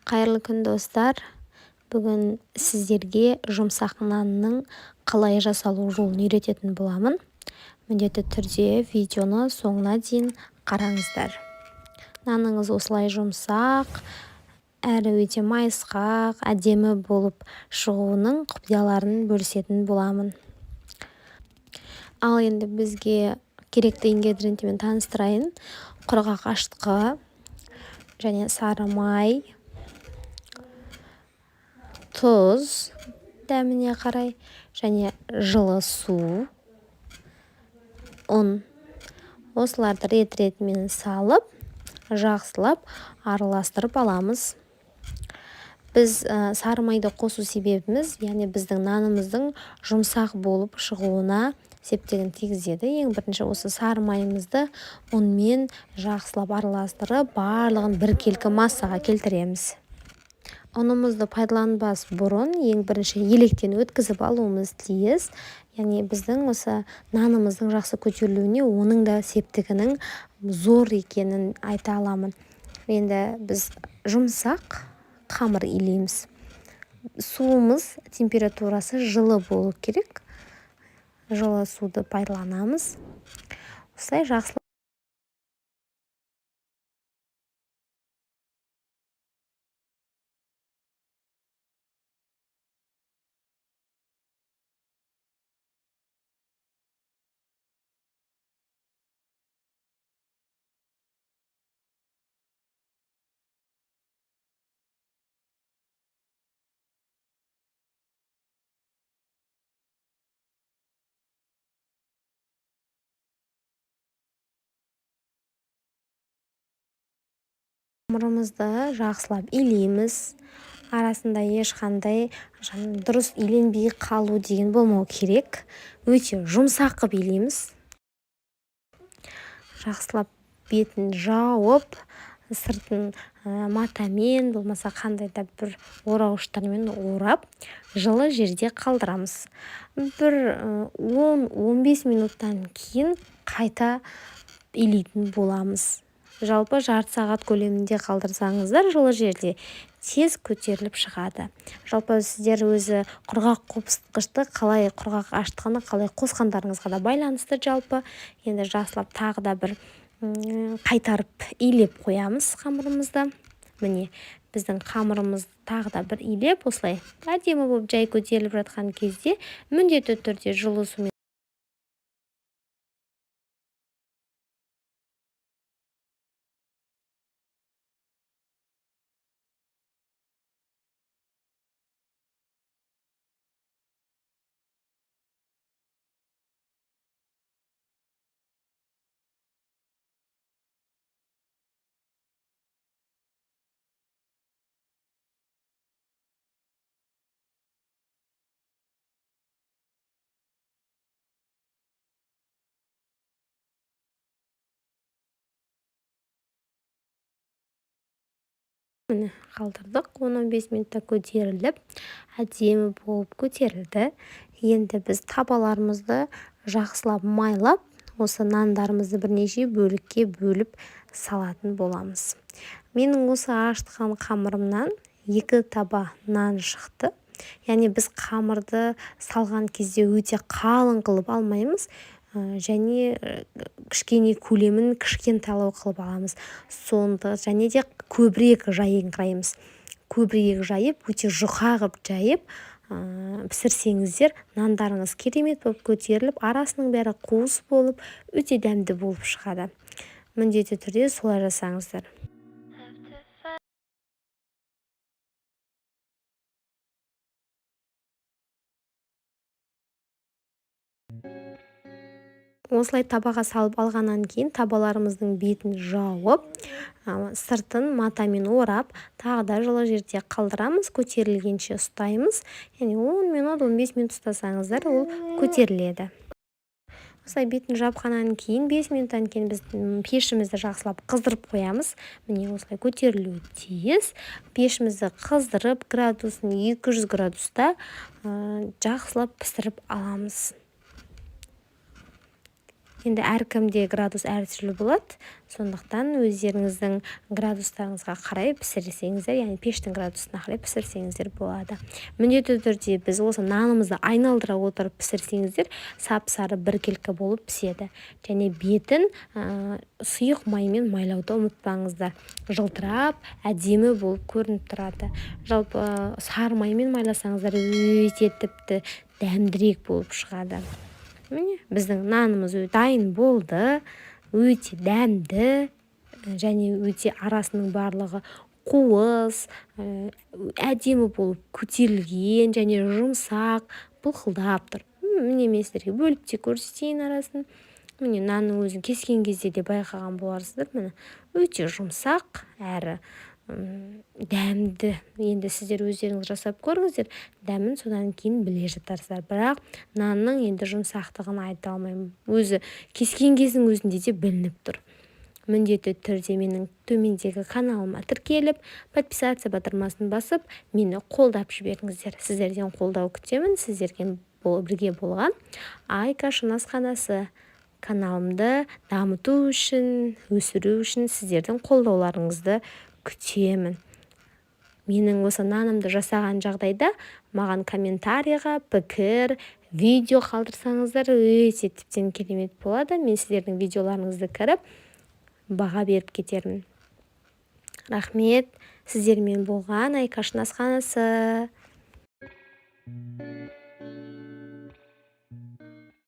Қайырлы күн достар. Бүгін сіздерге жұмсақ нанның қалай жасалу жолын үйрететін боламын. Міндетті түрде видеоны соңына дейін қараңыздар. Наныңыз осылай жұмсақ, әрі өте майысқақ, әдемі болып шығуының құпияларын бөлісетін боламын. Ал енді бізге керекті ингредиенттермен таныстырайын. Құрғақ ашытқы және сары май, тұз дәміне қарай және жылы су, ұн. Осыларды рет-ретімен салып, жақсылап араластырып аламыз. Біз сары майды қосу себебіміз, яғни біздің нанымыздың жұмсақ болып шығуына септігін тигізеді. Ең бірінші осы сары майымызды ұнмен жақсылап араластырып, барлығын біркелкі массаға келтіреміз. Ұнымызды пайдаланбас бұрын ең бірінші електен өткізіп алуымыз тиіс. Яғни біздің осы нанымыздың жақсы көтерілуіне оның да септігінің зор екенін айта аламын. Енді біз жұмсақ қамыр илейміз. Суымыз температурасы жылы болу керек. Жылы суды пайдаланамыз. Осылай жақсылап қамырымызды жақсылап илейміз. Арасында ешқандай дұрыс иленбей қалу деген болмау керек. Өте жұмсақ қып илейміз. Жақсылап бетін жауып, сыртын матамен, болмаса қандай да бір орауыштармен орап, жылы жерде қалдырамыз. Бір 10-15 минуттан кейін қайта илейтін боламыз. Жалпы жарты сағат көлемінде қалдырсаңыздар, жылы жерде тез көтеріліп шығады. Жалпы сіздер өзі құрғақ қопсытқышты қалай, құрғақ ашытқыны қалай қосқандарыңызға да байланысты жалпы. Енді жақсылап тағы да бір қайтарып илеп қоямыз қамырымызды. Міне, біздің қамырымыз тағы да бір илеп, осылай әдемі болып жай көтеріліп жатқан кезде міндетті түрде жылы сумен қалдырдық. 10-15 минутта көтеріліп, әдемі болып көтерілді. Енді біз табаларымызды жақсылап майлап, осы нандарымызды бірнеше бөлікке бөліп салатын боламыз. Менің осы ашытқан қамырымнан 2 таба нан шықты. Яғни біз қамырды салған кезде өте қалың қылып алмаймыз, және кішкене көлемін кішкентайлау қылып аламыз. Сонда және де көбірек жайыңқыраймыз. Көбірек жайып, өте жұқа қылып жайып пісірсеңіздер, нандарыңыз керемет болып көтеріліп, арасының бәрі қуыс болып, өте дәмді болып шығады. Міндетті түрде солай жасаңыздар. Осылай табаға салып алғаннан кейін табаларымыздың бетін жауып, сыртын матамен орап, тағы да жылы жерде қалдырамыз, көтерілгенше ұстаймыз. Яғни 10 минут, 15 минут ұстасаңыздар, ол көтеріледі. Осылай бетін жапқаннан кейін 5 минуттан кейін біз пешімізді жақсылап қыздырып қоямыз. Міне осылай көтерілуі тиіс. Пешімізді қыздырып, градусын 200 градуста жақсылап пісіріп аламыз. Енді әркімде градус әртүрлі болады, сондықтан өздеріңіздің градустарыңызға қарай пісірсеңіздер, яғни пештің градусына қарай пісірсеңіздер болады. Міндетті түрде біз осы нанымызды айналдыра отырып пісірсеңіздер, сап-сары біркелкі болып піседі. Және бетін сұйық маймен майлауды ұмытпаңыздар. Жылтырап, әдемі болып көрініп тұрады. Жалпы сары маймен майласаңыздар өте тіпті дәмдірек болып шығады. Міне, біздің нанымыз дайын болды, өте дәмді және өте арасының барлығы қуыс, әдемі болып көтерілген және жұмсақ, былқылдап тұр. Міне мен сіздерге бөліп те көрсетейін арасын. Міне нанның өзін кескен кезде де байқаған боларсыздар. Міне өте жұмсақ әрі дәмді. Енді сіздер өздеріңіз жасап көріңіздер, дәмін содан кейін біле жатарсыздар. Бірақ нанның енді жұмсақтығын айта алмаймын. Өзі кескен кездің өзінде де білініп тұр. Міндетті түрде менің төмендегі каналыма тіркеліп, подписаться батырмасын басып, мені қолдап жіберіңіздер. Сіздерден қолдау күтемін. Сіздерге бірге болған Айка шын асханасы каналымды дамыту үшін, өсіру үшін сіздердің қолдауларыңызды күтемін. Менің осы нанымды жасаған жағдайда маған комментарийға пікір, видео қалдырсаңыздар өте тіптен керемет болады. Мен сіздердің видеоларыңызды кіріп, баға беріп кетермін. Рахмет, сіздермен болған Айка шын асханасы.